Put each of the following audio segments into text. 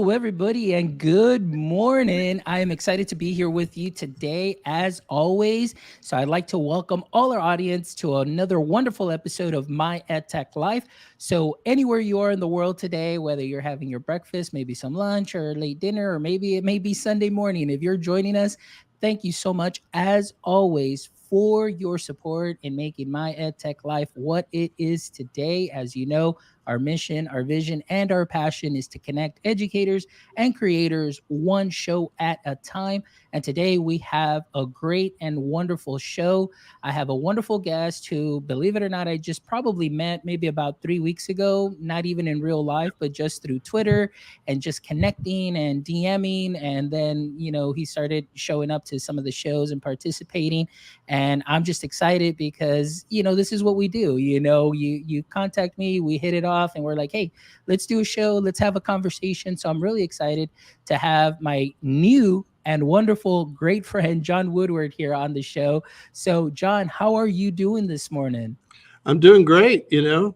Hello, everybody, and good morning. I am excited to be here with you today, as always. So, I'd like to welcome all our audience to another wonderful episode of My EdTech Life. So, anywhere you are in the world today, whether you're having your breakfast, maybe some lunch or late dinner, or maybe it may be Sunday morning, if you're joining us, thank you so much, as always, for your support in making My EdTech Life what it is today. As you know, our mission, our vision, and our passion is to connect educators and creators one show at a time. And today we have a great and wonderful show. I have a wonderful guest who, believe it or not, I just probably met maybe about 3 weeks ago, not even in real life, but just through Twitter and just connecting and DMing. And then, he started showing up to some of the shows and participating. And I'm just excited because, this is what we do. You contact me, we hit it off, and we're like, hey, let's do a show, let's have a conversation. So I'm really excited to have my new and wonderful great friend John Woodward here on the show. So John, how are you doing this morning? I'm doing great,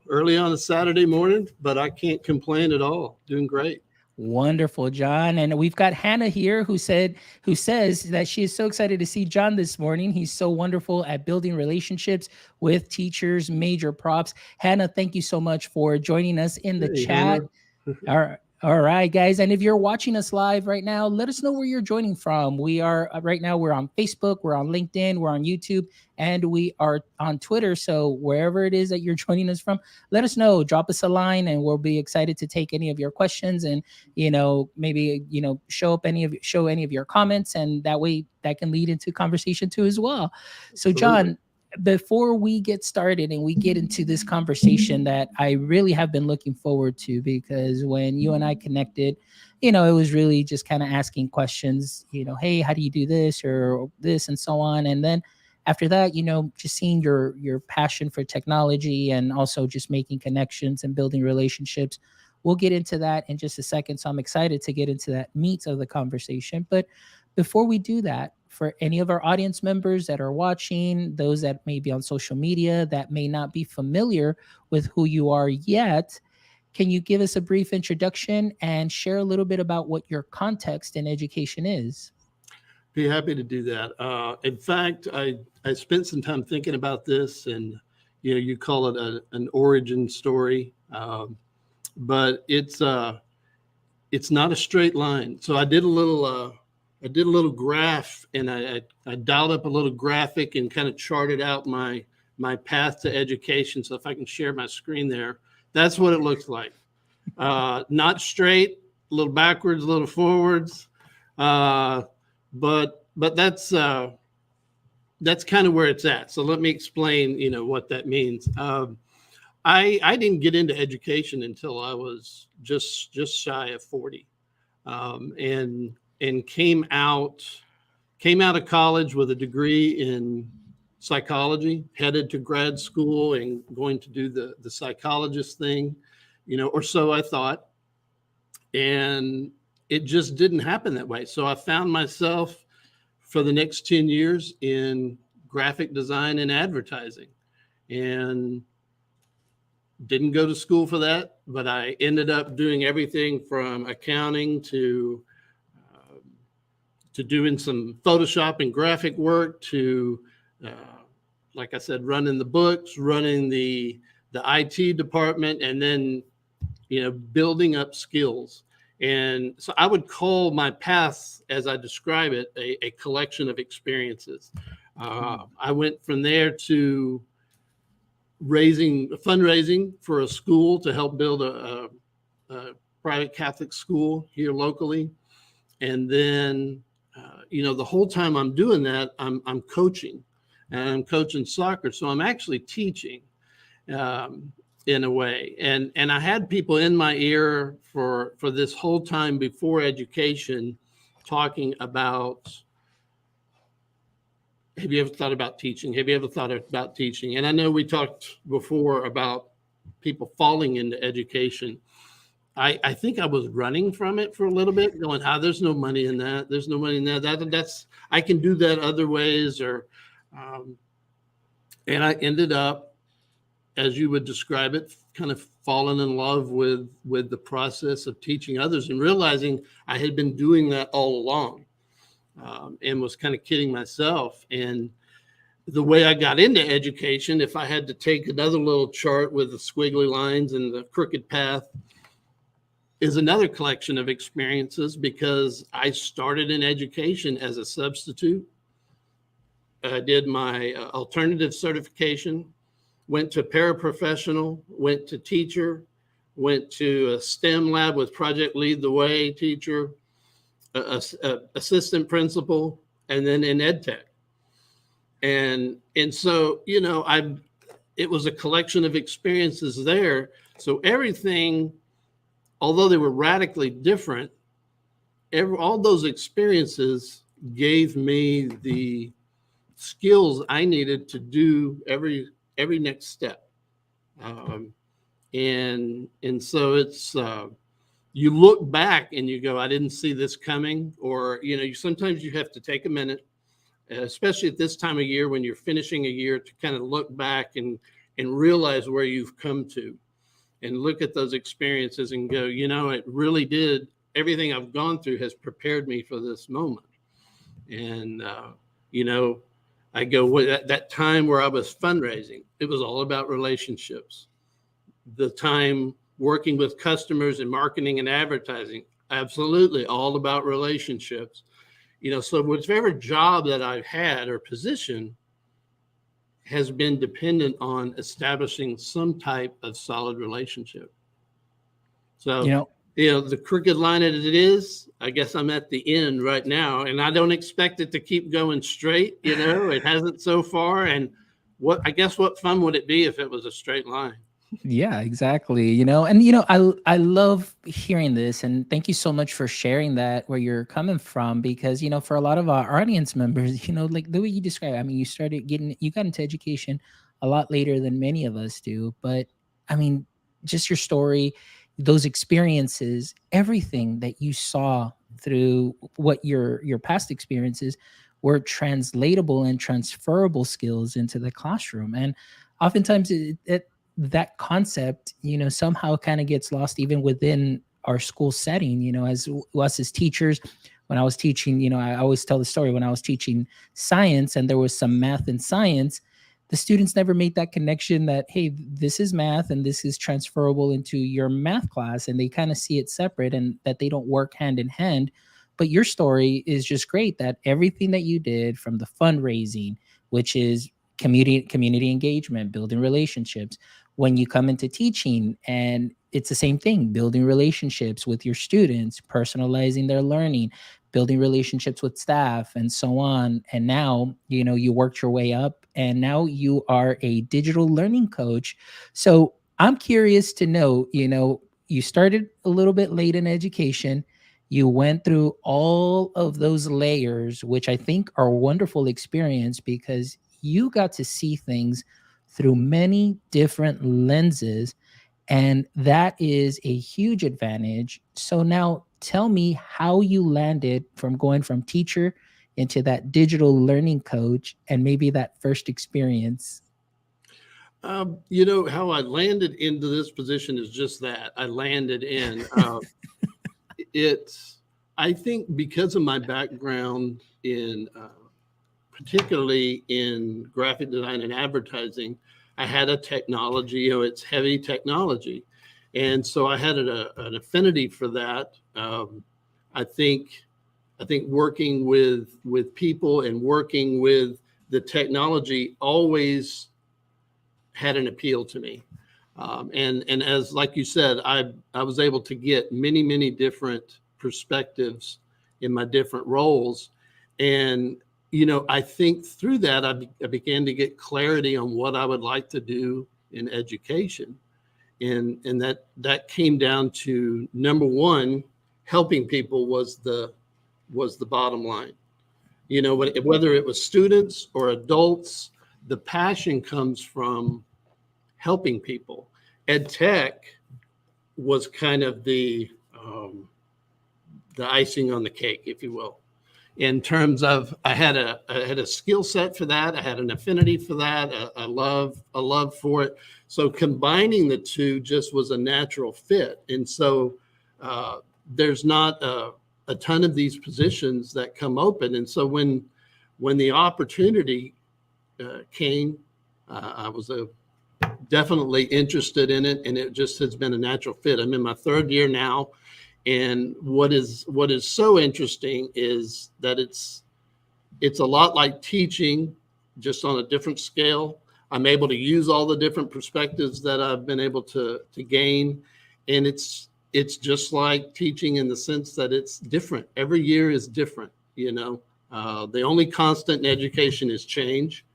early on a Saturday morning, but I can't complain at all. Doing great. Wonderful, John. And we've got Hannah here who says that she is so excited to see John this morning. He's so wonderful at building relationships with teachers. Major props. Hannah, thank you so much for joining us in the Hey, chat. Hannah. All right, guys. And if you're watching us live right now, let us know where you're joining from. We are right now, we're on Facebook, we're on LinkedIn, we're on YouTube, and we are on Twitter. So wherever it is that you're joining us from, let us know, drop us a line, and we'll be excited to take any of your questions and, maybe, show any of your comments. And that way that can lead into conversation too as well. So John, before we get started and we get into this conversation that I really have been looking forward to, because when you and I connected, it was really just kind of asking questions, hey, how do you do this or this and so on. And then after that, just seeing your passion for technology and also just making connections and building relationships. We'll get into that in just a second. So I'm excited to get into that meat of the conversation. But before we do that, for any of our audience members that are watching, those that may be on social media that may not be familiar with who you are yet, can you give us a brief introduction and share a little bit about what your context in education is? Be happy to do that. In fact, I spent some time thinking about this, and you call it an origin story, but it's not a straight line. So I did a little graph, and I dialed up a little graphic and kind of charted out my path to education. So if I can share my screen there, that's what it looks like. Not straight, a little backwards, a little forwards, but that's kind of where it's at. So let me explain, what that means. I didn't get into education until I was just shy of 40, and came out of college with a degree in psychology, headed to grad school and going to do the psychologist thing, or so I thought. And it just didn't happen that way. So I found myself for the next 10 years in graphic design and advertising, and didn't go to school for that, but I ended up doing everything from accounting to doing some Photoshop and graphic work to, like I said, running the books, running the IT department, and then, building up skills. And so I would call my path, as I describe it, a collection of experiences. I went from there to fundraising for a school to help build a private Catholic school here locally. And then the whole time I'm doing that, I'm coaching, and I'm coaching soccer. So I'm actually teaching in a way. And I had people in my ear for this whole time before education talking about, have you ever thought about teaching? Have you ever thought about teaching? And I know we talked before about people falling into education. I think I was running from it for a little bit, going, there's no money in that. There's no money in that. That's I can do that other ways. And I ended up as you would describe it, kind of fallen in love with the process of teaching others and realizing I had been doing that all along, and was kind of kidding myself. And the way I got into education, if I had to take another little chart with the squiggly lines and the crooked path, is another collection of experiences, because I started in education as a substitute. I did my alternative certification, went to paraprofessional, went to teacher, went to a STEM lab with Project Lead the Way teacher, assistant principal, and then in EdTech. And so, you know, it was a collection of experiences there. So everything, although they were radically different, all those experiences gave me the skills I needed to do every next step. And so it's, you look back and you go, I didn't see this coming. Or, you know, sometimes you have to take a minute, especially at this time of year when you're finishing a year, to kind of look back and realize where you've come to, and look at those experiences and go, you know, it really did. Everything I've gone through has prepared me for this moment. And, you know, I go, that time where I was fundraising, it was all about relationships. The time working with customers in marketing and advertising, absolutely all about relationships. You know, so whichever job that I've had or position has been dependent on establishing some type of solid relationship. So, you know, the crooked line that it is, I guess I'm at the end right now, and I don't expect it to keep going straight. You know, it hasn't so far. And what fun would it be if it was a straight line? Yeah, exactly. You know, and I love hearing this, and thank you so much for sharing that, where you're coming from, because for a lot of our audience members, like the way you describe, I mean, you got into education a lot later than many of us do, but I mean, just your story, those experiences, everything that you saw through what your past experiences were translatable and transferable skills into the classroom. And oftentimes that concept, somehow kind of gets lost even within our school setting, as us as teachers. When I was teaching, I always tell the story, when I was teaching science and there was some math and science, the students never made that connection that, hey, this is math and this is transferable into your math class. And they kind of see it separate and that they don't work hand in hand. But your story is just great, that everything that you did, from the fundraising, which is community engagement, building relationships, when you come into teaching, and it's the same thing, building relationships with your students, personalizing their learning, building relationships with staff, and so on. And now, you worked your way up, and now you are a digital learning coach. So I'm curious to know, you started a little bit late in education. You went through all of those layers, which I think are a wonderful experience, because you got to see things through many different lenses, and that is a huge advantage. So now tell me how you landed from going from teacher into that digital learning coach, and maybe that first experience. How I landed into this position is just that. I landed in. I think because of my background in particularly in graphic design and advertising, I had a technology, it's heavy technology. And so I had an affinity for that. I think working with people and working with the technology always had an appeal to me. And as, like you said, I was able to get many different perspectives in my different roles. And I think through that, I began to get clarity on what I would like to do in education. And that came down to, number one, helping people was the bottom line. Whether it was students or adults, the passion comes from helping people. EdTech was kind of the icing on the cake, if you will. in terms of I had a skill set for that. I had an affinity for that, a love for it. So combining the two just was a natural fit. And so there's not a ton of these positions that come open. And so when the opportunity came, I was definitely interested in it, and it just has been a natural fit. I'm in my third year now. And what is so interesting is that it's a lot like teaching, just on a different scale. I'm able to use all the different perspectives that I've been able to gain, and it's just like teaching in the sense that it's different. Every year is different. The only constant in education is change.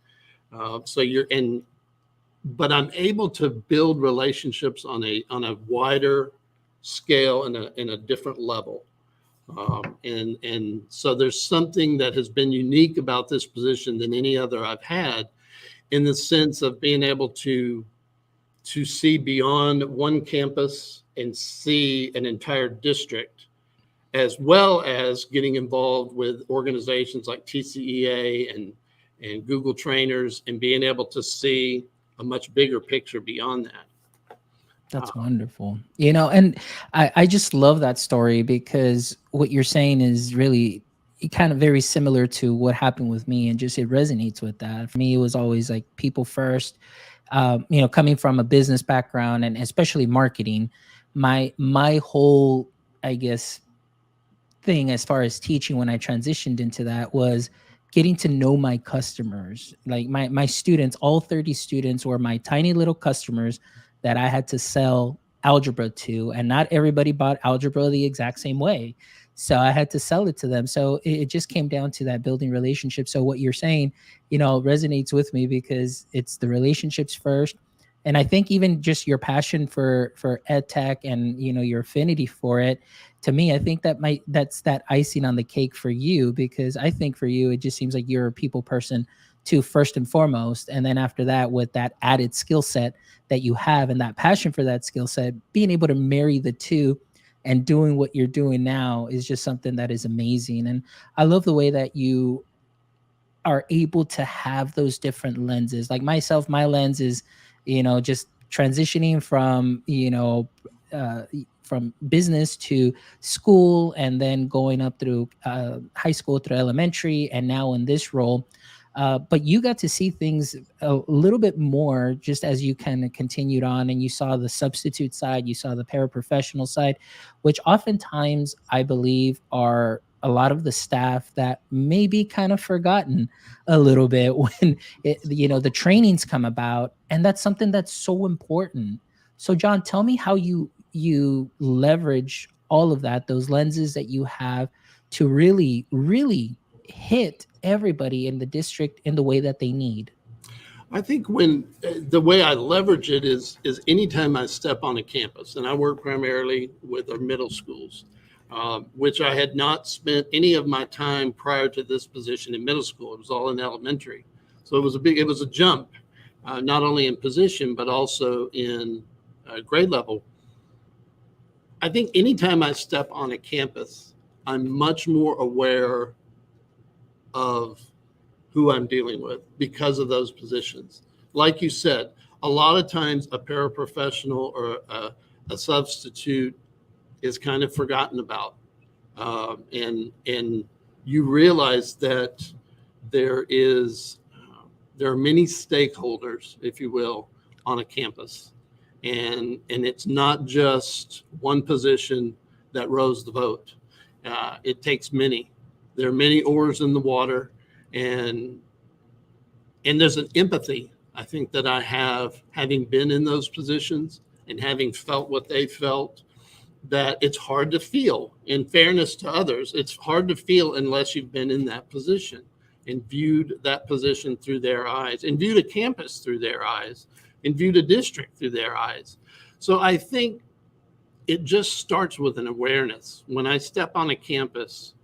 But I'm able to build relationships on a wider scale and in a different level. And so there's something that has been unique about this position than any other I've had, in the sense of being able to see beyond one campus and see an entire district, as well as getting involved with organizations like TCEA and Google Trainers, and being able to see a much bigger picture beyond that. That's wonderful. And I just love that story, because what you're saying is really kind of very similar to what happened with me, and just it resonates with that. For me, it was always like people first. Coming from a business background, and especially marketing, my whole, I guess, thing as far as teaching, when I transitioned into that, was getting to know my customers. Like my students, all 30 students were my tiny little customers that I had to sell algebra to, and not everybody bought algebra the exact same way. So I had to sell it to them. So it just came down to that building relationships. So what you're saying, resonates with me, because it's the relationships first. And I think even just your passion for ed tech, and your affinity for it, to me, I think that's that icing on the cake for you, because I think for you, it just seems like you're a people person too, first and foremost. And then after that, with that added skill set that you have, and that passion for that skill set, being able to marry the two and doing what you're doing now is just something that is amazing. And I love the way that you are able to have those different lenses. Like myself, my lens is, just transitioning from business to school, and then going up through high school, through elementary, and now in this role. But you got to see things a little bit more just as you kind of continued on, and you saw the substitute side, you saw the paraprofessional side, which oftentimes I believe are a lot of the staff that may be kind of forgotten a little bit when the trainings come about, and that's something that's so important. So John, tell me how you leverage all of that, those lenses that you have, to really hit everybody in the district in the way that they need. I think when the way I leverage it is anytime I step on a campus, and I work primarily with our middle schools, which I had not spent any of my time prior to this position in middle school. It was all in elementary. So it was a jump, not only in position, but also in grade level. I think anytime I step on a campus, I'm much more aware of who I'm dealing with because of those positions. Like you said, a lot of times a paraprofessional or a substitute is kind of forgotten about. And you realize that there are many stakeholders, if you will, on a campus. And it's not just one position that rows the boat. It takes many. There are many oars in the water, and there's an empathy, I think, that I have, having been in those positions and having felt what they felt, that it's hard to feel. In fairness to others, it's hard to feel unless you've been in that position and viewed that position through their eyes, and viewed a campus through their eyes, and viewed a district through their eyes. So I think it just starts with an awareness when I step on a campus,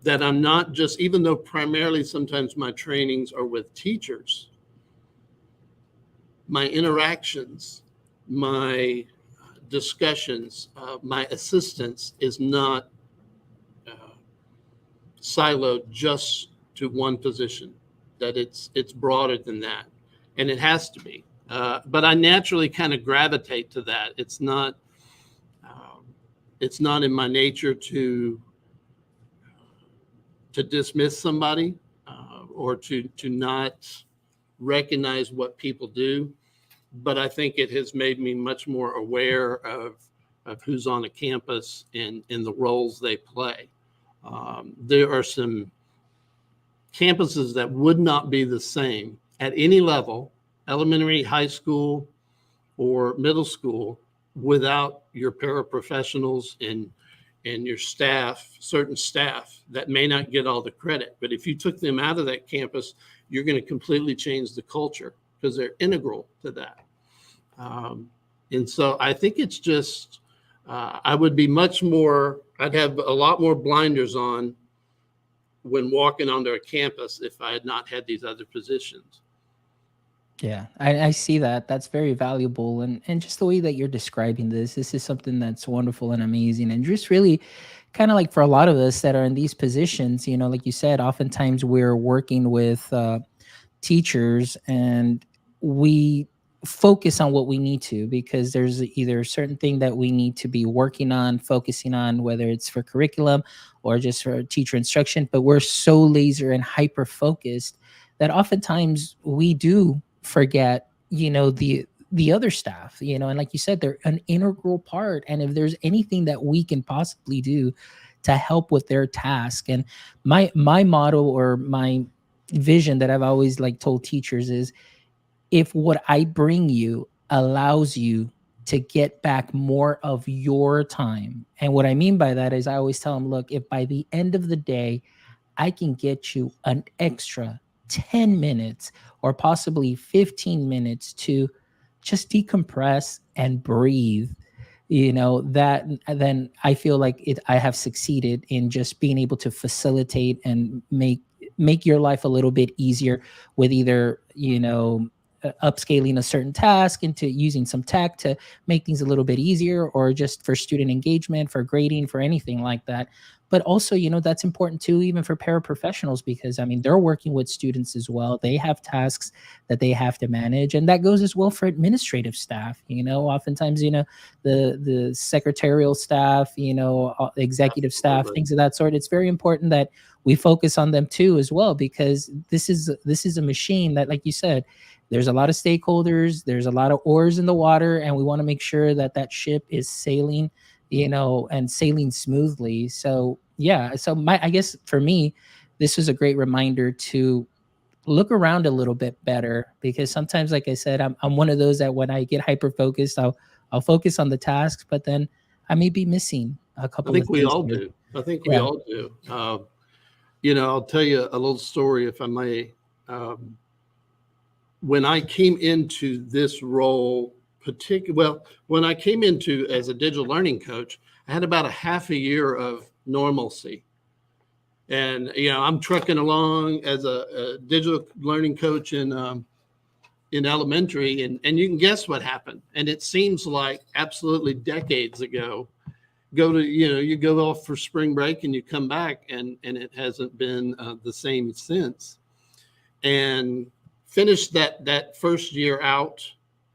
that I'm not just, even though primarily sometimes my trainings are with teachers, my interactions, my discussions, my assistance is not siloed just to one position, that it's broader than that, and it has to be. But I naturally kind of gravitate to that. It's not in my nature to dismiss somebody, or to not recognize what people do. But I think it has made me much more aware of who's on a campus and the roles they play. There are some campuses that would not be the same at any level, elementary, high school, or middle school, without your paraprofessionals and your staff, certain staff that may not get all the credit. But if you took them out of that campus, you're going to completely change the culture, because they're integral to that. And so I think it's just, I would be I'd have a lot more blinders on when walking onto a campus if I had not had these other positions. Yeah, I see that. That's very valuable. And just the way that you're describing this is something that's wonderful and amazing. And just really kind of like for a lot of us that are in these positions, like you said, oftentimes we're working with teachers and we focus on what we need to, because there's either a certain thing that we need to be working on, focusing on, whether it's for curriculum or just for teacher instruction. But we're so laser and hyper focused that oftentimes we do forget, the other staff, and like you said, they're an integral part. And if there's anything that we can possibly do to help with their task, and my motto or my vision that I've always like told teachers is, if what I bring you allows you to get back more of your time. And what I mean by that is I always tell them, look, if by the end of the day I can get you an extra 10 minutes or possibly 15 minutes to just decompress and breathe, that then I feel like I have succeeded in just being able to facilitate and make your life a little bit easier with either, upscaling a certain task into using some tech to make things a little bit easier, or just for student engagement, for grading, for anything like that. But also, that's important too, even for paraprofessionals, because I mean, they're working with students as well. They have tasks that they have to manage. And that goes as well for administrative staff. Oftentimes, the secretarial staff, executive staff, things of that sort. It's very important that we focus on them too as well, because this is a machine that, like you said, there's a lot of stakeholders, there's a lot of oars in the water, and we want to make sure that that ship is sailing, and sailing smoothly. So yeah, so I guess for me, this was a great reminder to look around a little bit better, because sometimes, like I said, I'm one of those that when I get hyper focused, I'll focus on the tasks, but then I may be missing a couple. I think of we things all here. do. I think we all do. I'll tell you a little story, if I may. When I came into this role, when I came into as a digital learning coach, I had about a half a year of normalcy. And, I'm trucking along as a digital learning coach in elementary, and you can guess what happened. And it seems like absolutely decades ago. You go off for spring break and you come back, and it hasn't been the same since. And finished that first year out,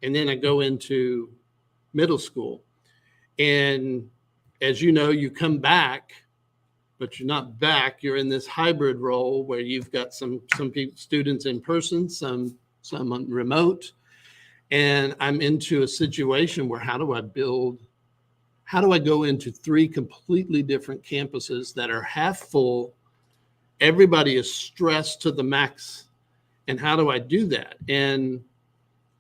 and then I go into middle school. And as you know, you come back, but you're not back. You're in this hybrid role where you've got some students in person, some on remote. And I'm into a situation where how do I go into 3 completely different campuses that are half full? Everybody is stressed to the max. And how do I do that? And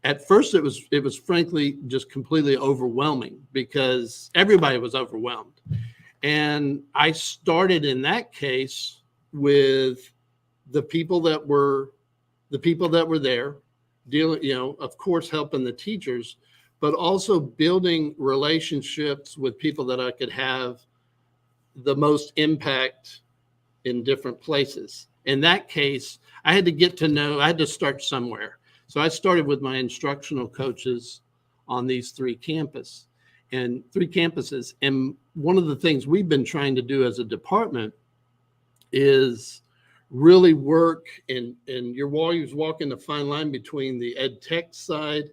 at first it was frankly just completely overwhelming, because everybody was overwhelmed. And I started in that case with the people that were there, dealing, of course, helping the teachers, but also building relationships with people that I could have the most impact in different places. In that case, I had to start somewhere. So I started with my instructional coaches on these 3 campuses. And one of the things we've been trying to do as a department is really work, and you're always walking the fine line between the ed tech side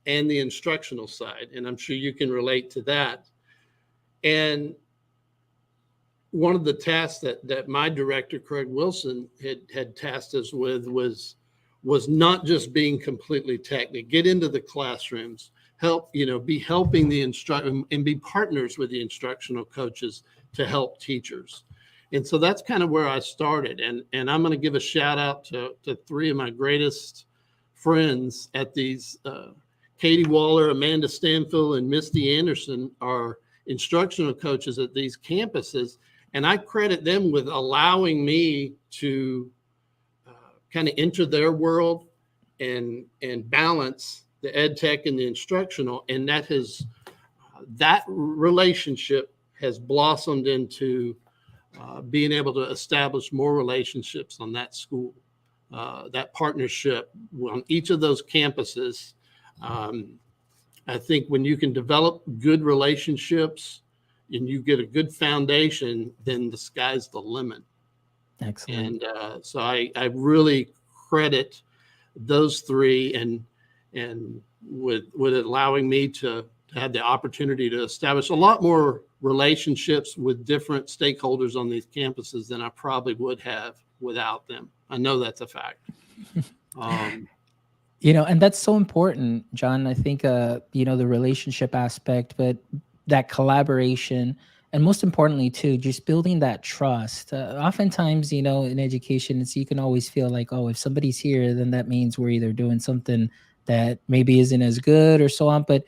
and the instructional side. And I'm sure you can relate to that. And one of the tasks that my director, Craig Wilson, had tasked us with was not just being completely technical, get into the classrooms, help, be helping the instructor and be partners with the instructional coaches to help teachers. And so that's kind of where I started. And I'm going to give a shout out to three of my greatest friends at these, Katie Waller, Amanda Stanfield, and Misty Anderson are instructional coaches at these campuses. And I credit them with allowing me to kind of enter their world and balance the ed tech and the instructional. And that relationship has blossomed into being able to establish more relationships on that school, that partnership on each of those campuses. I think when you can develop good relationships and you get a good foundation, then the sky's the limit. Excellent. And so I really credit those three and with allowing me to have the opportunity to establish a lot more relationships with different stakeholders on these campuses than I probably would have without them. I know that's a fact. And that's so important, John. I think, the relationship aspect, but that collaboration, and most importantly too, just building that trust. Oftentimes, in education, you can always feel like, oh, if somebody's here, then that means we're either doing something that maybe isn't as good or so on. But,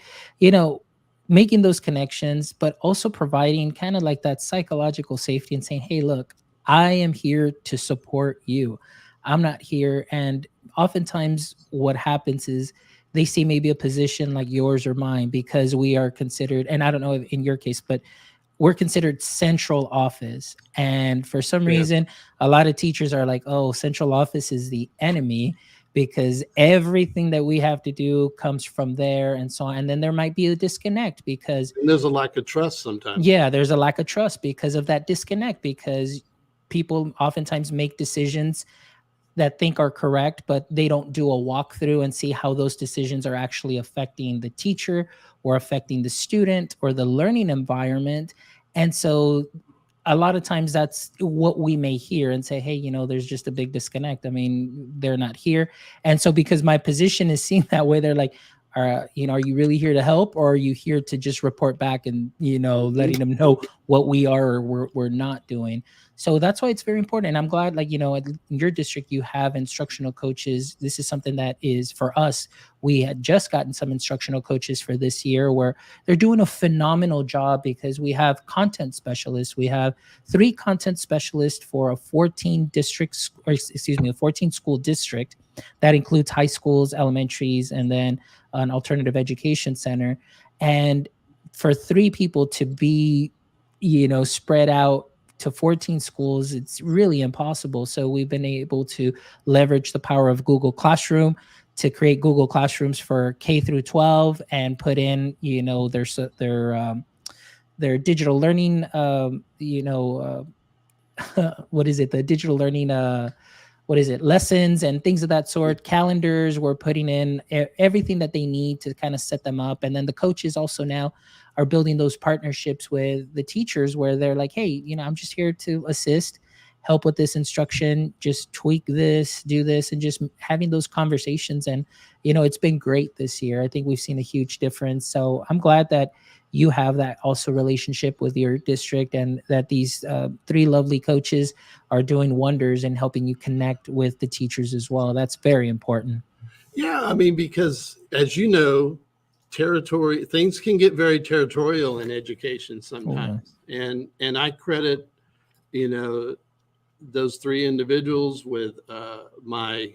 making those connections, but also providing kind of like that psychological safety and saying, hey, look, I am here to support you. I'm not here. And oftentimes what happens is they see maybe a position like yours or mine because we are considered, and I don't know in your case, but we're considered central office. And for some reason, a lot of teachers are like, oh, central office is the enemy because everything that we have to do comes from there and so on. And then there might be a disconnect because there's a lack of trust sometimes. Yeah, there's a lack of trust because of that disconnect, because people oftentimes make decisions that think are correct, but they don't do a walkthrough and see how those decisions are actually affecting the teacher or affecting the student or the learning environment. And so a lot of times that's what we may hear and say, hey, there's just a big disconnect. I mean, they're not here. And so because my position is seen that way, they're like, are you really here to help, or are you here to just report back and, letting them know what we are or we're not doing? So that's why it's very important. And I'm glad, in your district, you have instructional coaches. This is something that is for us. We had just gotten some instructional coaches for this year where they're doing a phenomenal job because we have content specialists. We have 3 content specialists for a 14 school district that includes high schools, elementaries, and then an alternative education center. And for 3 people to be, spread out to 14 schools, it's really impossible. So we've been able to leverage the power of Google Classroom to create Google Classrooms for K through 12 and put in, their digital learning, what is it? The digital learning, lessons and things of that sort, calendars. We're putting in everything that they need to kind of set them up. And then the coaches also now are building those partnerships with the teachers where they're like, hey, I'm just here to assist, help with this instruction, just tweak this, do this, and just having those conversations. And, it's been great this year. I think we've seen a huge difference. So I'm glad that you have that also relationship with your district and that these 3 lovely coaches are doing wonders and helping you connect with the teachers as well. That's very important. Yeah, I mean, because as you know, things can get very territorial in education sometimes. And I credit, those 3 individuals with my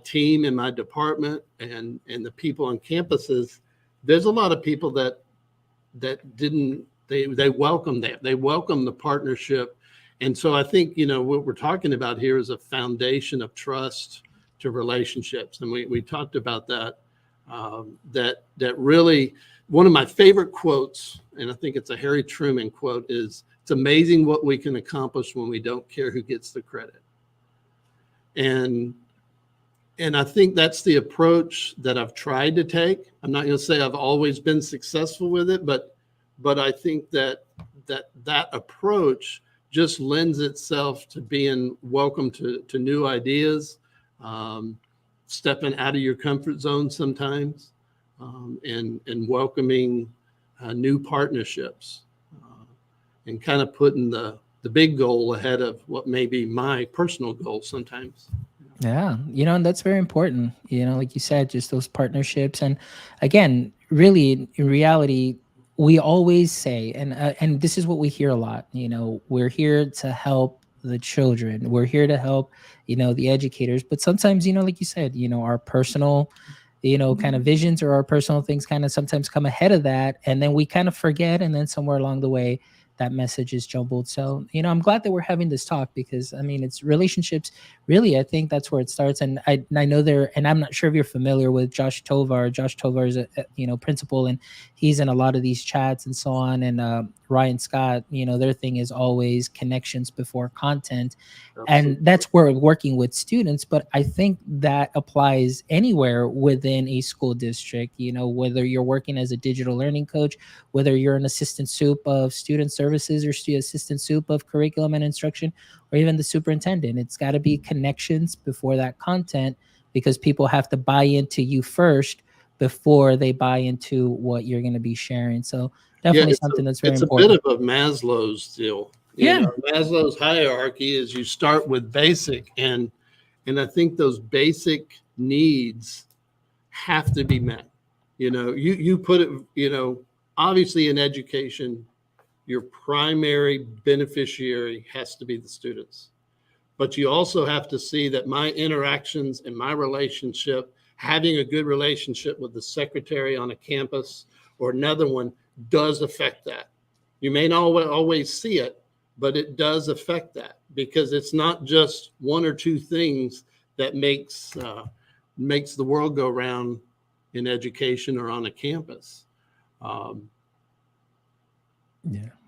team and my department and the people on campuses. There's a lot of people that didn't, they welcome that. They welcome the partnership. And so I think, what we're talking about here is a foundation of trust to relationships. And we talked about that, that really, one of my favorite quotes, and I think it's a Harry Truman quote, is it's it's amazing what we can accomplish when we don't care who gets the credit. And I think that's the approach that I've tried to take. I'm not going to say I've always been successful with it, but I think that approach just lends itself to being welcome to new ideas, stepping out of your comfort zone sometimes, and welcoming new partnerships, and kind of putting the big goal ahead of what may be my personal goal sometimes. Yeah, and that's very important. Like you said, just those partnerships. And again, really, in reality, we always say, and this is what we hear a lot. We're here to help the children. We're here to help, the educators. But sometimes, like you said, our personal, kind of visions or our personal things kind of sometimes come ahead of that, and then we kind of forget, and then somewhere along the way, that message is jumbled. So, I'm glad that we're having this talk, because it's relationships. Really, I think that's where it starts. And I know and I'm not sure if you're familiar with Josh Tovar. Josh Tovar is a principal, and he's in a lot of these chats and so on. And Ryan Scott, their thing is always connections before content. Absolutely. And that's where we're working with students. But I think that applies anywhere within a school district, whether you're working as a digital learning coach, whether you're an assistant soup of student services or assistant soup of curriculum and instruction, or even the superintendent. It's got to be connections before that content, because people have to buy into you first before they buy into what you're going to be sharing. So definitely something that's very important. It's a bit of a Maslow's deal. Maslow's hierarchy is you start with basic, and I think those basic needs have to be met. You put it, obviously in education, your primary beneficiary has to be the students. But you also have to see that my interactions and my relationship, having a good relationship with the secretary on a campus or another one, does affect that. You may not always see it, but it does affect that, because it's not just one or two things that makes the world go round in education or on a campus.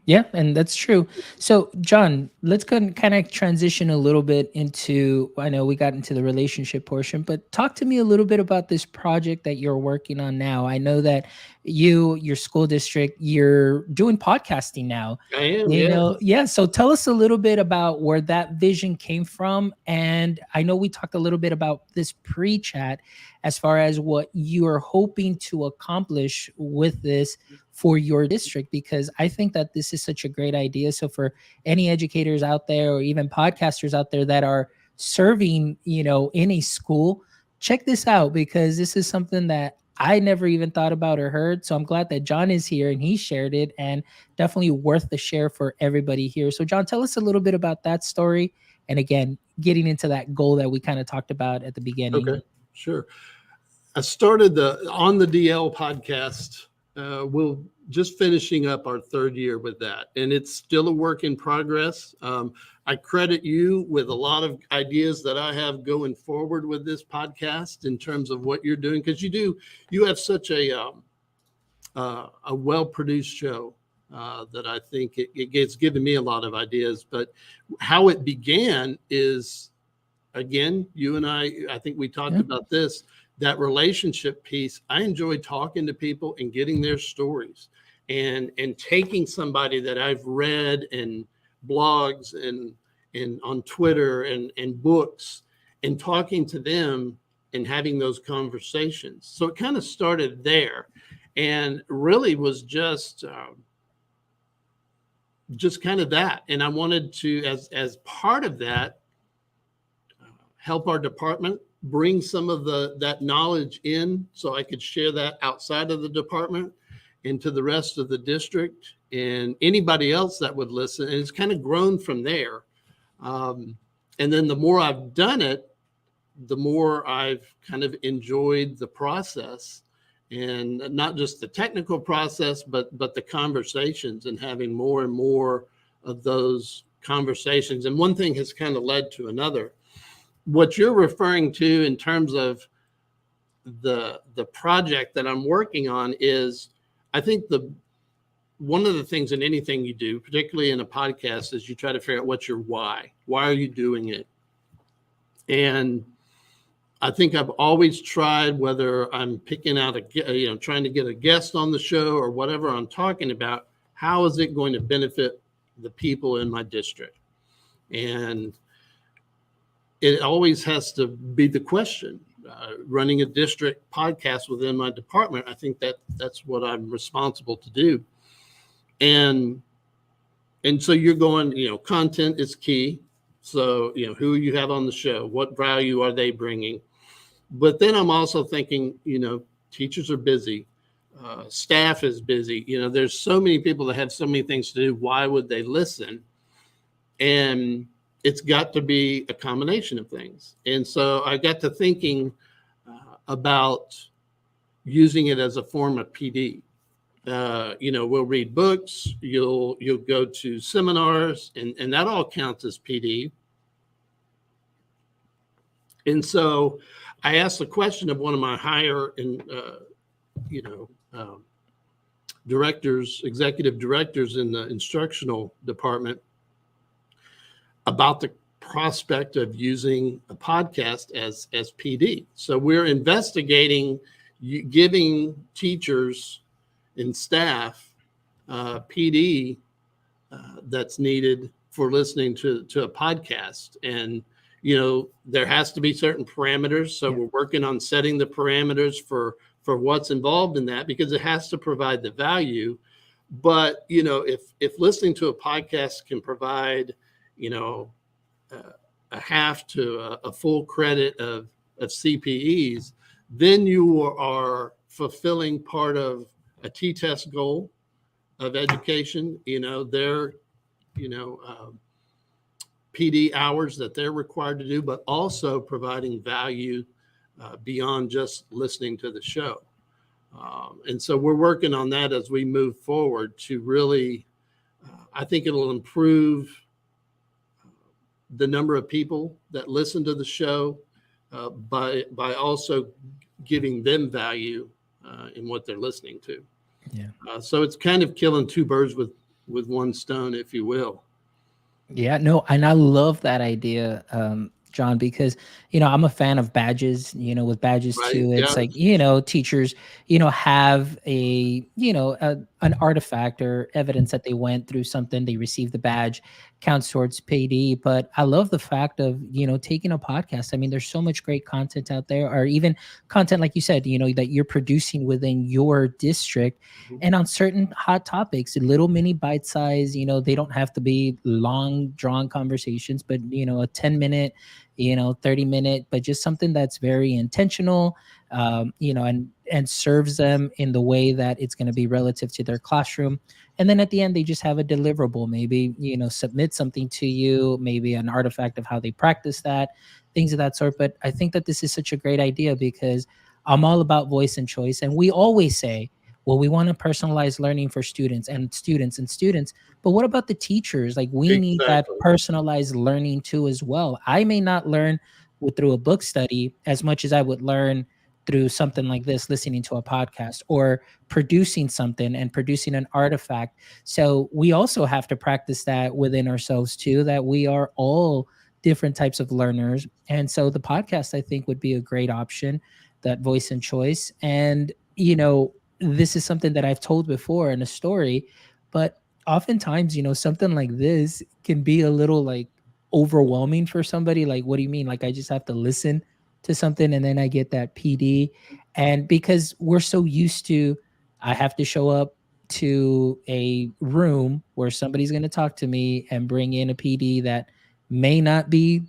Yeah, and that's true. So, John, let's kind of transition a little bit into, I know we got into the relationship portion, but talk to me a little bit about this project that you're working on now. I know that your school district, you're doing podcasting now. I am, Yeah. So tell us a little bit about where that vision came from. And I know we talked a little bit about this pre-chat as far as what you are hoping to accomplish with this for your district, because I think that this is such a great idea. So for any educators out there, or even podcasters out there that are serving, in a school, check this out, because this is something that I never even thought about or heard. So I'm glad that John is here and he shared it, and definitely worth the share for everybody here. So John, tell us a little bit about that story. And again, getting into that goal that we kind of talked about at the beginning. Okay, sure. I started the On the DL podcast. We're just finishing up our third year with that, and it's still a work in progress. I credit you with a lot of ideas that I have going forward with this podcast in terms of what you're doing, because you have such a well-produced show that I think it's given me a lot of ideas. But how it began is, again, you and I think we talked about this, that relationship piece. I enjoy talking to people and getting their stories, and taking somebody that I've read in blogs and on Twitter and books, and talking to them and having those conversations. So it kind of started there, and really was just kind of that. And I wanted to, as part of that, help our department bring some of that knowledge in, so I could share that outside of the department into the rest of the district and anybody else that would listen. And it's kind of grown from there. And then the more I've done it, the more I've kind of enjoyed the process, and not just the technical process, but the conversations, and having more and more of those conversations. And one thing has kind of led to another. What you're referring to in terms of the project that I'm working on is, I think one of the things in anything you do, particularly in a podcast, is you try to figure out what's your why. Why are you doing it? And I think I've always tried, whether I'm picking out trying to get a guest on the show or whatever I'm talking about, how is it going to benefit the people in my district? And it always has to be the question. Running a district podcast within my department, I think that's what I'm responsible to do. And so you're going, content is key. So, who you have on the show, what value are they bringing? But then I'm also thinking, teachers are busy, staff is busy. There's so many people that have so many things to do. Why would they listen? And it's got to be a combination of things. And so I got to thinking about using it as a form of PD. We'll read books, you'll go to seminars, and that all counts as PD. And so I asked the question of one of my higher executive directors in the instructional department about the prospect of using a podcast as PD. So we're investigating giving teachers and staff PD that's needed for listening to a podcast. And there has to be certain parameters. So we're working on setting the parameters for what's involved in that, because it has to provide the value. But if listening to a podcast can provide a half to a full credit of CPEs, then you are fulfilling part of a T-test goal of education. Their PD hours that they're required to do, but also providing value beyond just listening to the show. And so we're working on that as we move forward to really, I think it'll improve the number of people that listen to the show by also giving them value in what they're listening to. Yeah. So it's kind of killing two birds with one stone, if you will. Yeah, no, and I love that idea, John, because, I'm a fan of badges, with badges Right, too. It's like, teachers, have an artifact or evidence that they went through something, they received the badge, counts towards PD. But I love the fact of, taking a podcast. I mean, there's so much great content out there, or even content, like you said, that you're producing within your district. Mm-hmm. And on certain hot topics, little mini bite size, they don't have to be long drawn conversations, but, a 10-minute, 30-minute, but just something that's very intentional, and serves them in the way that it's going to be relative to their classroom. And then at the end, they just have a deliverable, maybe, submit something to you, maybe an artifact of how they practice that, things of that sort. But I think that this is such a great idea, because I'm all about voice and choice. And we always say, well, we want to personalize learning for students. But what about the teachers? Like, we need that personalized learning too as well. I may not learn through a book study as much as I would learn through something like this, listening to a podcast or producing something and producing an artifact. So we also have to practice that within ourselves too, that we are all different types of learners. And so the podcast, I think, would be a great option, that voice and choice. And, this is something that I've told before in a story, but oftentimes, something like this can be a little like overwhelming for somebody. Like, what do you mean? Like, I just have to listen to something and then I get that PD. And because we're so used to, I have to show up to a room where somebody's going to talk to me and bring in a PD that may not be,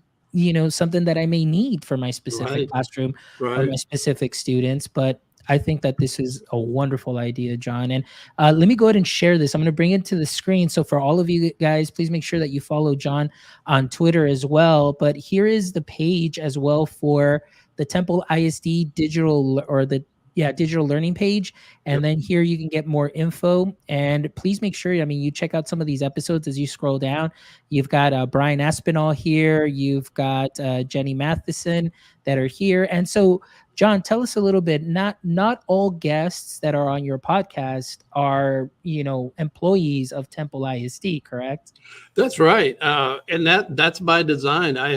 something that I may need for my specific classroom or my specific students. But I think that this is a wonderful idea, John. And let me go ahead and share this. I'm going to bring it to the screen. So for all of you guys, please make sure that you follow John on Twitter as well. But here is the page as well for the Temple ISD digital, or the digital learning page. And Yep. then here you can get more info. And please make sure, I mean, you check out some of these episodes as you scroll down. You've got Brian Aspinall here. You've got Jenny Matheson that are here. And so, John, tell us a little bit. Not all guests that are on your podcast are, employees of Temple ISD, correct? That's right, and that's by design. I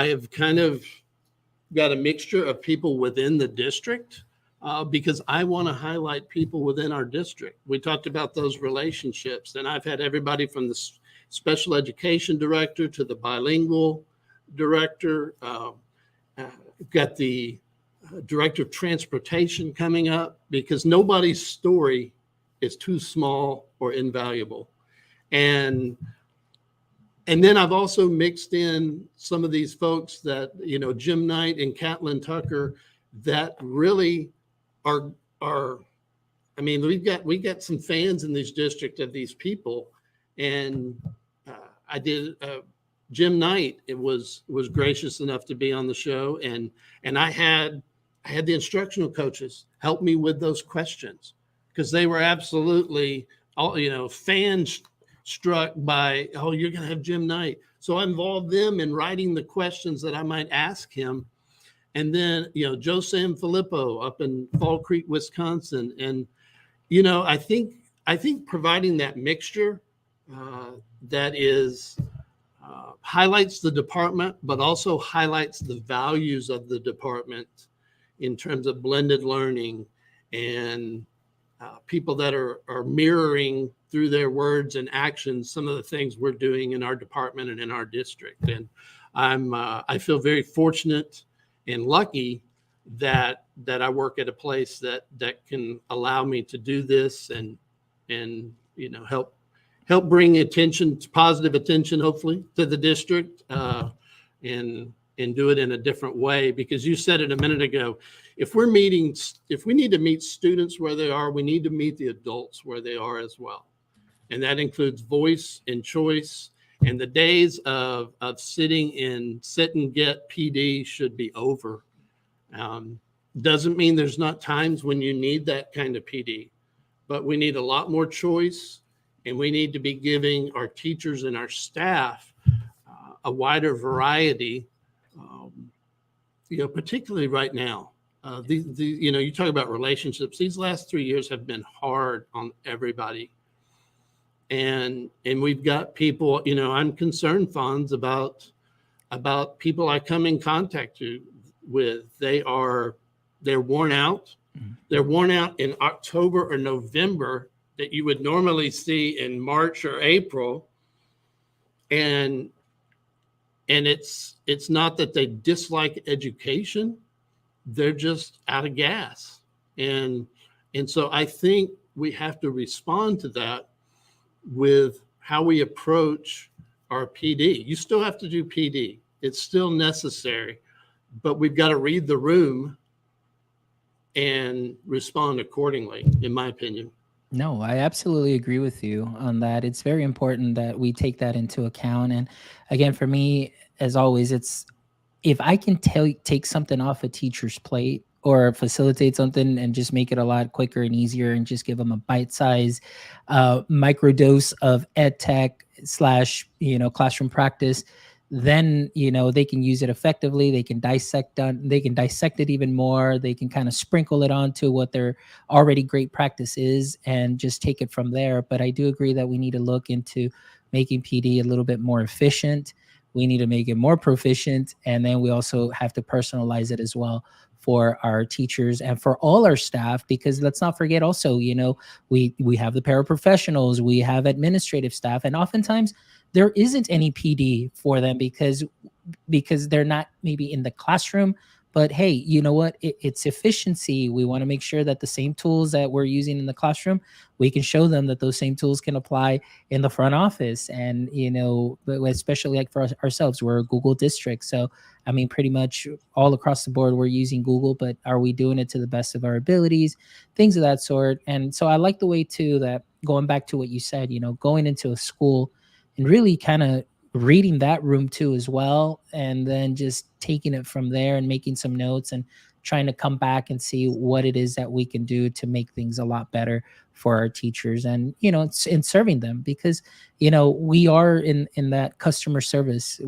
have kind of got a mixture of people within the district because I want to highlight people within our district. We talked about those relationships, and I've had everybody from the special education director to the bilingual director. Got the director of transportation coming up because nobody's story is too small or invaluable. And then I've also mixed in some of these folks that, Jim Knight and Catlin Tucker, that really are, I mean, we got some fans in this district of these people. And I did, Jim Knight, it was gracious enough to be on the show. And I had the instructional coaches help me with those questions because they were absolutely all, fans struck by, oh, you're going to have Jim Knight. So I involved them in writing the questions that I might ask him. And then, Joe Sam Filippo up in Fall Creek, Wisconsin. And, I think providing that mixture that is highlights the department, but also highlights the values of the department in terms of blended learning and people that are mirroring through their words and actions some of the things we're doing in our department and in our district. And I feel very fortunate and lucky that I work at a place that can allow me to do this and help bring positive attention, hopefully, to the district, and do it in a different way. Because you said it a minute ago, if we need to meet students where they are, we need to meet the adults where they are as well. And that includes voice and choice. And the days of sitting in sit and get PD should be over. Doesn't mean there's not times when you need that kind of PD, but we need a lot more choice. And we need to be giving our teachers and our staff a wider variety, particularly right now. You talk about relationships. These last 3 years have been hard on everybody. And we've got people, I'm concerned, Fonz, about people I come in contact with. They're worn out. Mm-hmm. They're worn out in October or November that you would normally see in March or April. And it's not that they dislike education. They're just out of gas. And so I think we have to respond to that with how we approach our PD. You still have to do PD. It's still necessary, but we've got to read the room and respond accordingly, in my opinion. No, I absolutely agree with you on that. It's very important that we take that into account. And again, for me, as always, it's if I can take something off a teacher's plate or facilitate something and just make it a lot quicker and easier and just give them a bite-sized microdose of EdTech / classroom practice, then they can use it effectively. They can dissect it even more. They can kind of sprinkle it onto what their already great practice is and just take it from there. But I do agree that we need to look into making PD a little bit more efficient. We need to make it more proficient, and then we also have to personalize it as well for our teachers and for all our staff, because let's not forget also, we have the paraprofessionals, we have administrative staff, and oftentimes there isn't any PD for them because they're not maybe in the classroom. But hey, you know what? It's efficiency. We want to make sure that the same tools that we're using in the classroom, we can show them that those same tools can apply in the front office. And, especially like for ourselves, we're a Google district. So, I mean, pretty much all across the board, we're using Google, but are we doing it to the best of our abilities? Things of that sort. And so I like the way too, that going back to what you said, going into a school and really kind of reading that room too as well, and then just taking it from there and making some notes and trying to come back and see what it is that we can do to make things a lot better for our teachers, and in serving them, because we are in that customer service.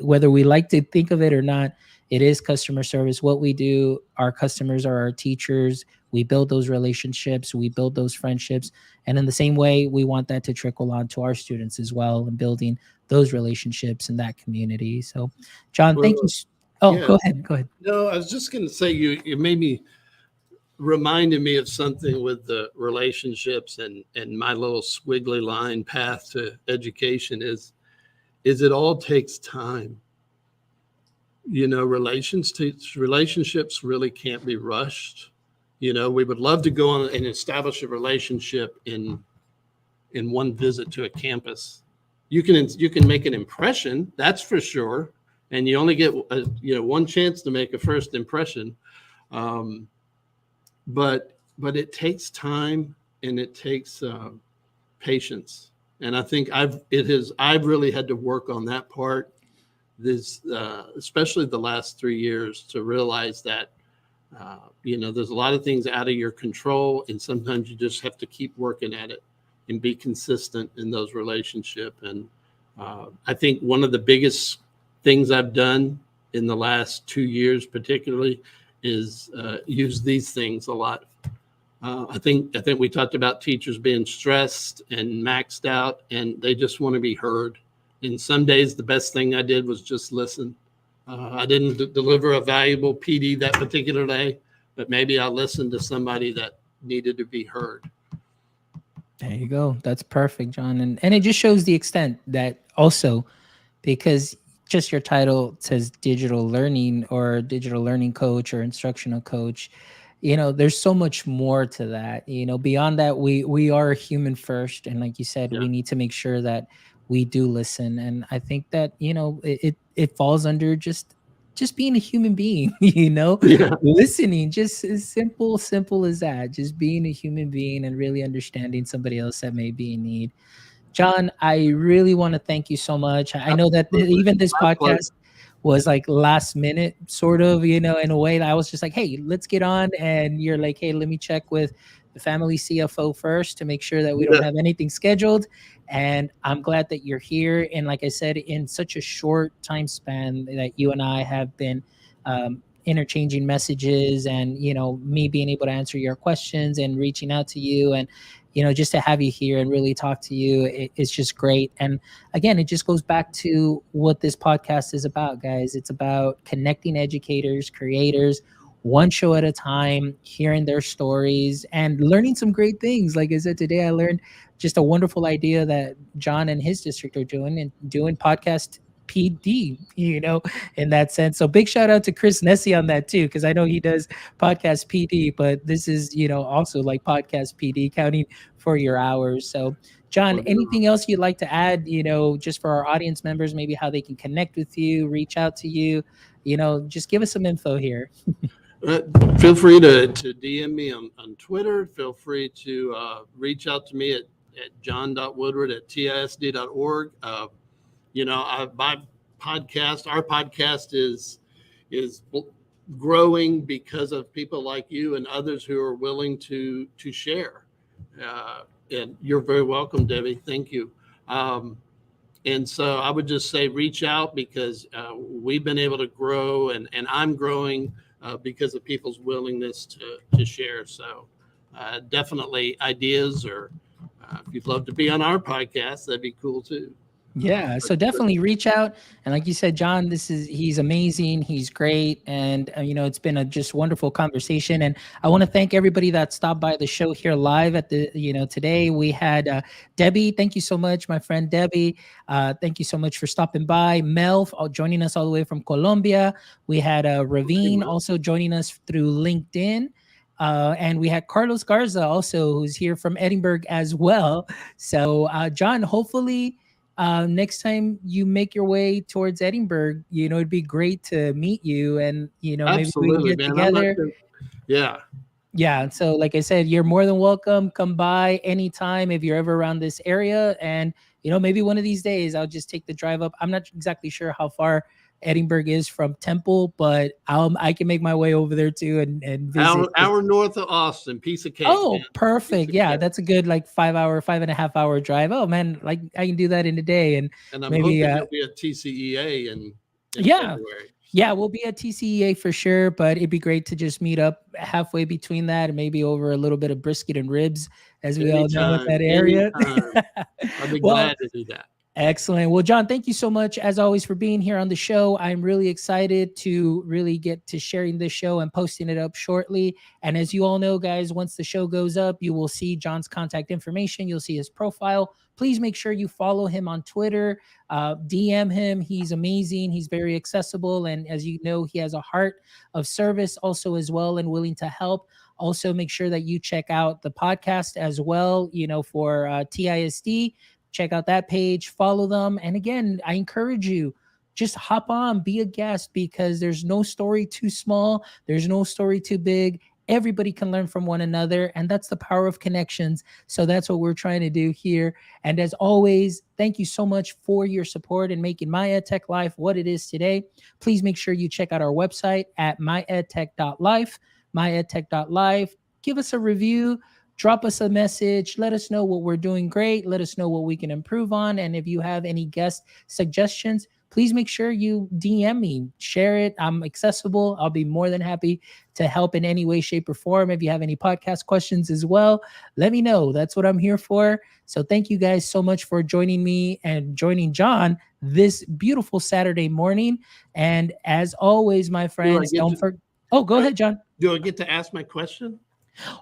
Whether we like to think of it or not, it is customer service. What we do, our customers are our teachers. We build those relationships, we build those friendships, and in the same way, we want that to trickle on to our students as well, and building those relationships in that community. So, John, thank you. Well, Oh, yeah. go ahead. Go ahead. No, I was just going to say you made me reminded me of something with the relationships and my little squiggly line path to education is it all takes time. Relationships really can't be rushed. We would love to go on and establish a relationship in one visit to a campus. You can make an impression, that's for sure, and you only get one chance to make a first impression. But it takes time, and it takes patience, and I think I've really had to work on that part especially the last 3 years, to realize that there's a lot of things out of your control, and sometimes you just have to keep working at it and be consistent in those relationships. And I think one of the biggest things I've done in the last 2 years particularly is use these things a lot. I think we talked about teachers being stressed and maxed out, and they just want to be heard. And some days the best thing I did was just listen. I didn't deliver a valuable PD that particular day, but maybe I listened to somebody that needed to be heard. There you go. That's perfect, John. And it just shows the extent that also, because just your title says digital learning or digital learning coach or instructional coach, there's so much more to that. Beyond that, we are human first. And like you said, we need to make sure that we do listen. And I think that, it falls under just being a human being, listening, just as simple as that, just being a human being and really understanding somebody else that may be in need. John, I really want to thank you so much. I know that even this podcast was like last minute, sort of, in a way that I was just like, hey, let's get on. And you're like, hey, let me check with the family CFO first to make sure that we don't have anything scheduled. And I'm glad that you're here. And like I said, in such a short time span that you and I have been interchanging messages, and, me being able to answer your questions and reaching out to you, and, just to have you here and really talk to you, it's just great. And again, it just goes back to what this podcast is about, guys. It's about connecting educators, creators, one show at a time, hearing their stories and learning some great things. Like I said, today I learned just a wonderful idea that John and his district are doing, and doing podcast PD, in that sense. So big shout out to Chris Nessie on that too, because I know he does podcast PD, but this is, also like podcast PD, counting for your hours. So John, anything else you'd like to add, just for our audience members, maybe how they can connect with you, reach out to you, just give us some info here. Feel free to DM me on Twitter. Feel free to reach out to me at john.woodward@tisd.org. My podcast, our podcast is growing because of people like you and others who are willing to share. And you're very welcome, Debbie. Thank you. And so I would just say reach out, because we've been able to grow, and I'm growing because of people's willingness to share. So definitely ideas, or if you'd love to be on our podcast, that'd be cool too. Yeah, so definitely reach out. And like you said, John, he's amazing. He's great. And, it's been a just wonderful conversation. And I want to thank everybody that stopped by the show here live at the, today we had Debbie. Thank you so much, my friend Debbie. Thank you so much for stopping by. Mel joining us all the way from Colombia. We had Ravine also joining us through LinkedIn. And we had Carlos Garza also, who's here from Edinburgh as well. So, John, hopefully next time you make your way towards Edinburgh, it'd be great to meet you, and maybe we can get together. Yeah. So like I said, you're more than welcome. Come by anytime if you're ever around this area, and maybe one of these days I'll just take the drive up. I'm not exactly sure how far Edinburgh is from Temple, but I can make my way over there too and visit. Hour north of Austin, piece of cake, man. Oh, perfect. Yeah, that's a good like 5.5 hour drive. Oh man, like I can do that in a day, and And I'm maybe hoping you'll be at TCEA in yeah. February. Yeah, we'll be at TCEA for sure, but it'd be great to just meet up halfway between that and maybe over a little bit of brisket and ribs, as we all know in Anytime, that area. anytime. I'll be Well, glad to do that. excellent. Well, John, thank you so much as always for being here on the show. I'm really excited to really get to sharing this show and posting it up shortly. And as you all know, guys, once the show goes up, you will see John's contact information. You'll see his profile. Please make sure you follow him on Twitter, DM him. He's amazing. He's very accessible. And as you know, he has a heart of service also as well and willing to help. Also, make sure that you check out the podcast as well, for TISD. Check out that page, follow them. And again, I encourage you, just hop on, be a guest, because there's no story too small. There's no story too big. Everybody can learn from one another. And that's the power of connections. So that's what we're trying to do here. And as always, thank you so much for your support and making My EdTech Life what it is today. Please make sure you check out our website at myedtech.life, myedtech.life. Give us a review. Drop us a message. Let us know what we're doing great. Let us know what we can improve on. And if you have any guest suggestions, please make sure you DM me, share it. I'm accessible. I'll be more than happy to help in any way, shape, or form. If you have any podcast questions as well, let me know. That's what I'm here for. So thank you guys so much for joining me and joining John this beautiful Saturday morning. And as always, my friends, don't forget. Oh, go ahead, John. Do I get to ask my question?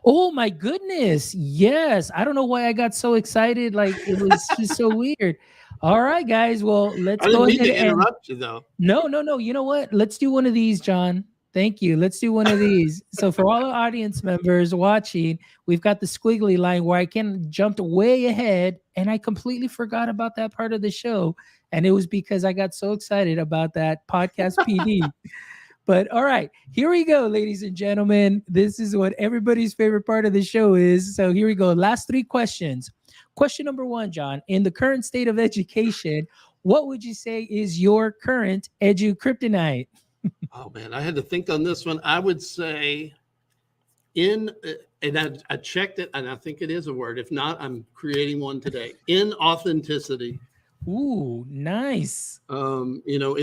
Oh my goodness. Yes. I don't know why I got so excited. Like it was just so weird. All right, guys. Well, let's I go didn't mean ahead to interrupt you though. No. You know what? Let's do one of these, John. Thank you. Let's do one of these. So for all the audience members watching, we've got the squiggly line where I can jumped way ahead and I completely forgot about that part of the show. And it was because I got so excited about that podcast PD. But all right, here we go, ladies and gentlemen. This is what everybody's favorite part of the show is. So here we go. Last 3 questions. Question number 1, John. In the current state of education, what would you say is your current edu kryptonite? Oh man, I had to think on this one. I would say and I checked it and I think it is a word. If not, I'm creating one today. Inauthenticity. Ooh, nice. In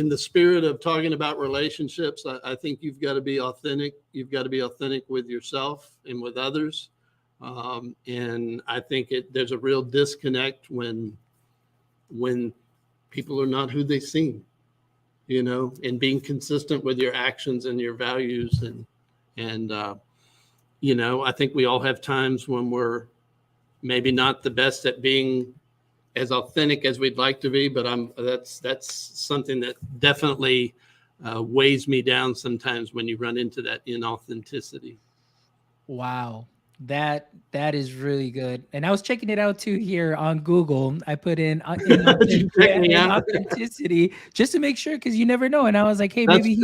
the spirit of talking about relationships, I think you've got to be authentic. You've got to be authentic with yourself and with others. And I think there's a real disconnect when people are not who they seem, and being consistent with your actions and your values. And I think we all have times when we're maybe not the best at being as authentic as we'd like to be, but that's something that definitely weighs me down sometimes when you run into that inauthenticity. Wow. That is really good. And I was checking it out too here on Google. I put in authenticity just to make sure, because you never know. And I was like, hey, maybe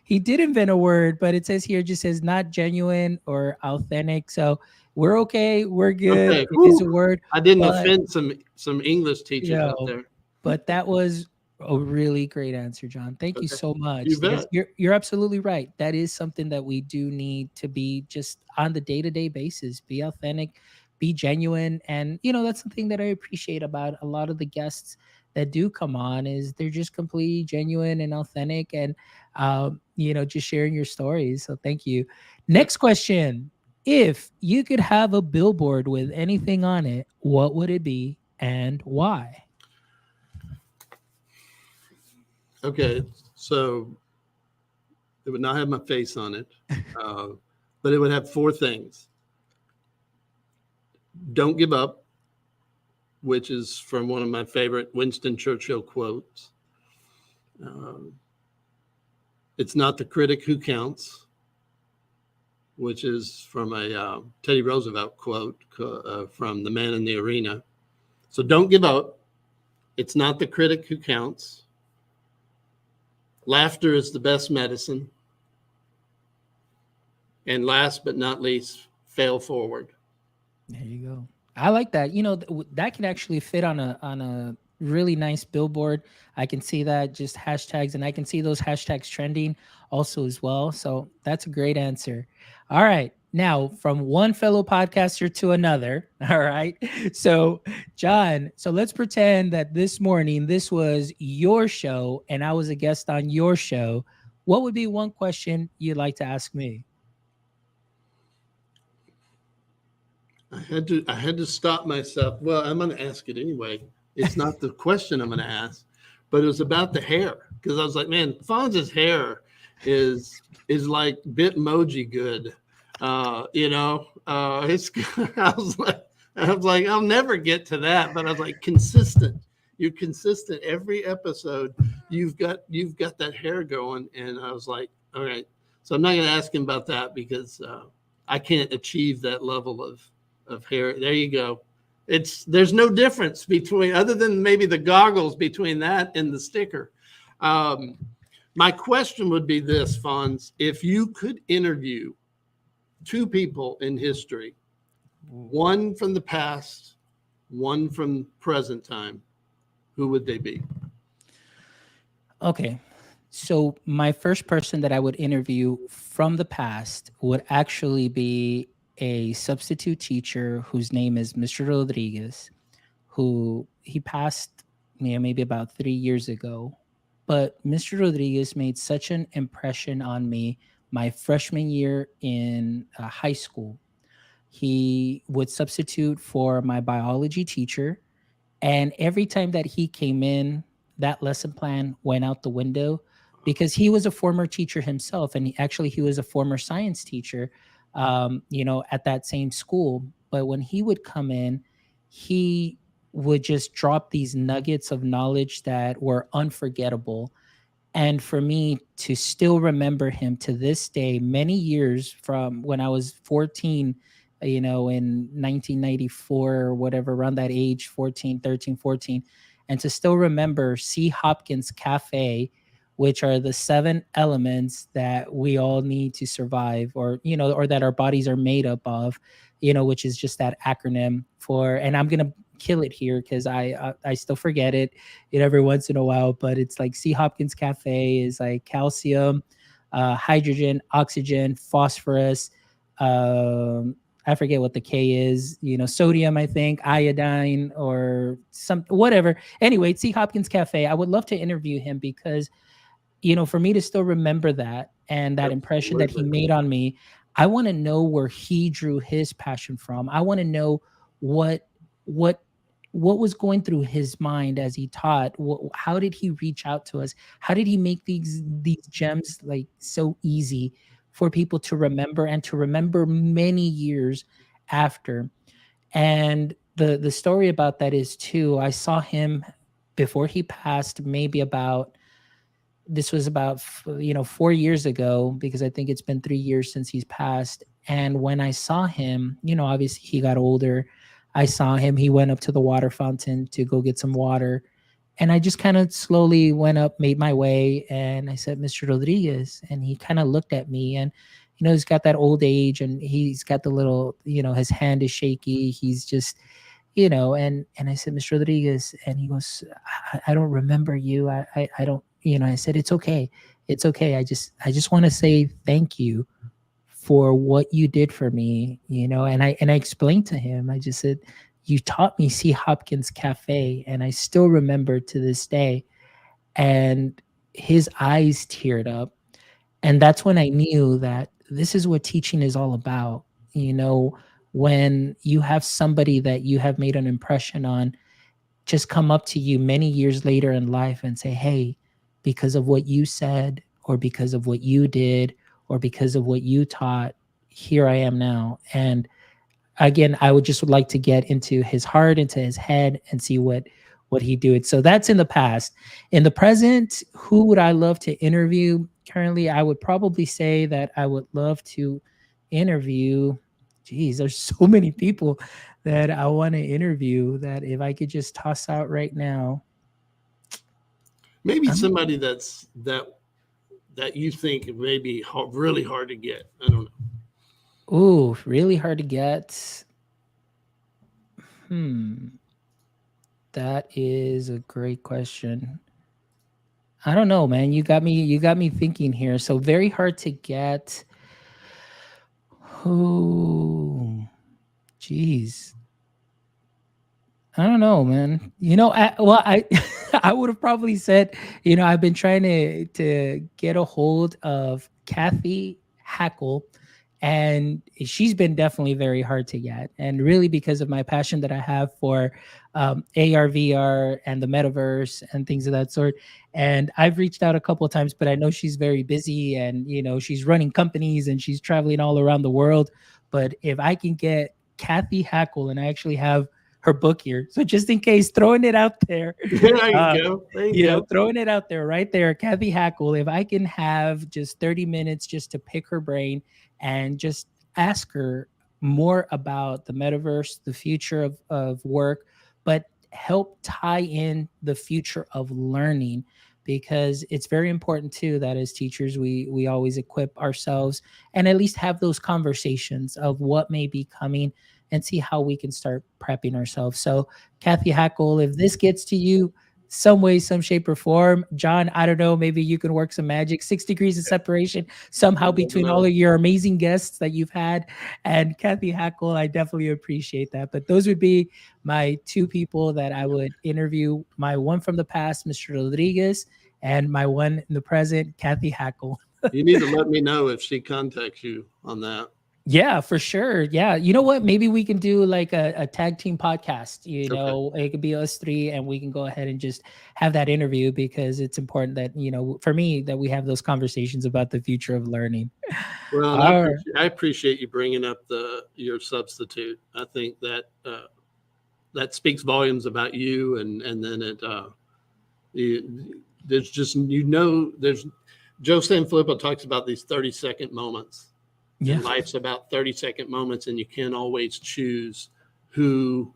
he did invent a word, but it says here, just says not genuine or authentic. So we're okay. We're good. Okay. It is a word. I didn't offend some English teachers out there. But that was a really great answer, John. Thank you so much. You bet. You're absolutely right. That is something that we do need to be just on the day-to-day basis. Be authentic, be genuine. And, that's something that I appreciate about a lot of the guests that do come on is they're just completely genuine and authentic and, just sharing your stories. So thank you. Next question. If you could have a billboard with anything on it, what would it be and why? Okay, so it would not have my face on it, but it would have 4 things. Don't give up, which is from one of my favorite Winston Churchill quotes. It's not the critic who counts, which is from a Teddy Roosevelt quote from The Man in the Arena. So don't give up. It's not the critic who counts. Laughter is the best medicine. And last but not least, fail forward. There you go. I like that. That can actually fit on a really nice billboard. I can see that, just hashtags, and I can see those hashtags trending also as well. So that's a great answer. All right. Now, from one fellow podcaster to another. All right. So, John, so let's pretend that this morning this was your show and I was a guest on your show. What would be one question you'd like to ask me? I had to stop myself. Well, I'm going to ask it anyway. It's not the question I'm going to ask, but it was about the hair because I was like, man, Fonz's hair is like Bitmoji good. It's. I was like, I'll never get to that, but I was like, consistent. You're consistent every episode. You've got that hair going, and I was like, all right. So I'm not going to ask him about that because I can't achieve that level of hair. There you go. There's no difference between other than maybe the goggles between that and the sticker. Um, my question would be this, Fonz: if you could interview two people in history, one from the past, one from present time, who would they be? Okay. So my first person that I would interview from the past would actually be a substitute teacher whose name is Mr. Rodriguez, who he passed maybe about 3 years ago. But Mr. Rodriguez made such an impression on me my freshman year in high school. He would substitute for my biology teacher, and every time that he came in, that lesson plan went out the window because he was a former teacher himself. And he was a former science teacher, at that same school. But when he would come in, he would just drop these nuggets of knowledge that were unforgettable. And for me to still remember him to this day, many years from when I was 14, in 1994 or whatever, around that age, 14, 13, 14, and to still remember C. Hopkins Cafe, which are the seven elements that we all need to survive, or that our bodies are made up of, which is just that acronym for, and I'm going to kill it here because I still forget it, every once in a while, but it's like C. Hopkins Cafe is like calcium, hydrogen, oxygen, phosphorus. I forget what the K is, sodium, I think, iodine, or some whatever. Anyway, C. Hopkins Cafe. I would love to interview him because, for me to still remember that and that impression that he Absolutely. made on me, I want to know where he drew his passion from. I want to know what what what was going through his mind as he taught. How did he reach out to us? How did he make these gems like so easy for people to remember and to remember many years after? And the story about that is too, I saw him before he passed, maybe about, this was about 4 years ago, because I think it's been 3 years since he's passed. And when I saw him, obviously he got older. I saw him, he went up to the water fountain to go get some water, and I just kind of slowly went up, made my way, and I said, Mr. Rodriguez. And he kind of looked at me, and he's got that old age, and he's got the little, his hand is shaky, he's just, and I said, Mr. Rodriguez. And he goes, I don't remember you. I don't, I said, it's okay. It's okay. I just want to say thank you for what you did for me, and I explained to him, I just said, you taught me C. Hopkins Cafe, and I still remember to this day. And his eyes teared up. And that's when I knew that this is what teaching is all about. When you have somebody that you have made an impression on just come up to you many years later in life and say, hey, because of what you said, or because of what you did, or because of what you taught, here I am now. And again, I would just would like to get into his heart, into his head, and see what he do it. So that's in the past. In the present, who would I love to interview? Currently, I would probably say that I would love to interview. Geez, there's so many people that I want to interview that if I could just toss out right now. Maybe I'm somebody that you think may be really hard to get. I don't know. really hard to get. Hmm. That is a great question. I don't know, man. You got me thinking here. So very hard to get. Who? Jeez. I don't know, man. I I would have probably said, I've been trying to get a hold of Kathy Hackle, and she's been definitely very hard to get, and really because of my passion that I have for AR, VR, and the metaverse and things of that sort. And I've reached out a couple of times, but I know she's very busy, and she's running companies and she's traveling all around the world. But if I can get Kathy Hackle, and I actually have her book here. So just in case, throwing it out there, There you uh, go. There you go. throwing it out there right there, Kathy Hackle, if I can have just 30 minutes just to pick her brain and just ask her more about the metaverse, the future of work, but help tie in the future of learning, because it's very important too that as teachers we always equip ourselves and at least have those conversations of what may be coming and see how we can start prepping ourselves. So, Kathy Hackle, if this gets to you some way, some shape, or form, John, I don't know, maybe you can work some magic, 6 degrees of separation somehow You never between all know. of your amazing guests that you've had. And Kathy Hackle, I definitely appreciate that. But those would be my two people that I would interview, my one from the past, Mr. Rodriguez, and my one in the present, Kathy Hackle. You need to let me know if she contacts you on that. Yeah, for sure. Yeah. You know what? Maybe we can do like a tag team podcast. Okay. It could be us three and we can go ahead and just have that interview, because it's important that, for me, that we have those conversations about the future of learning. Well, and All right. I appreciate you bringing up your substitute. I think that that speaks volumes about you, and then there's just there's Joe Sanfilippo talks about these 30-second moments, Yeah. and life's about 30-second moments, and you can't always choose who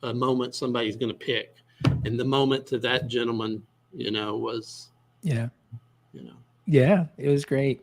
a moment somebody's going to pick. And the moment to that gentleman, was, Yeah. you know, Yeah. It was great.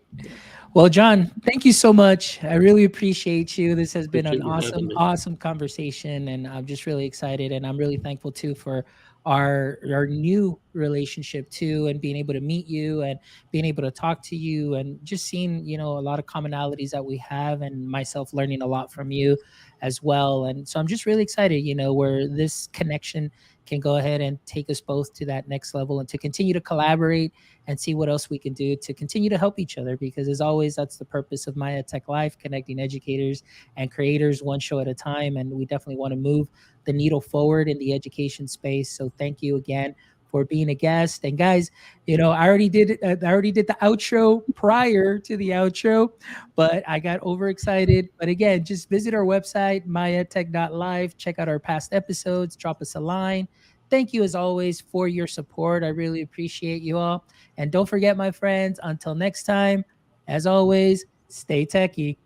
Well, John, thank you so much. I really appreciate you. This has been an appreciate you having awesome, me. awesome conversation, and I'm just really excited. And I'm really thankful too for our new relationship too, and being able to meet you and being able to talk to you, and just seeing a lot of commonalities that we have, and myself learning a lot from you as well. And so I'm just really excited, where this connection can go ahead and take us both to that next level, and to continue to collaborate and see what else we can do to continue to help each other. Because as always, that's the purpose of my EdTech Life, connecting educators and creators one show at a time. And we definitely want to move the needle forward in the education space. So thank you again for being a guest. And guys, I already did the outro prior to the outro, but I got overexcited. But again, just visit our website, myedtech.live, check out our past episodes, drop us a line. Thank you as always for your support. I really appreciate you all. And don't forget, my friends, until next time, as always, stay techie.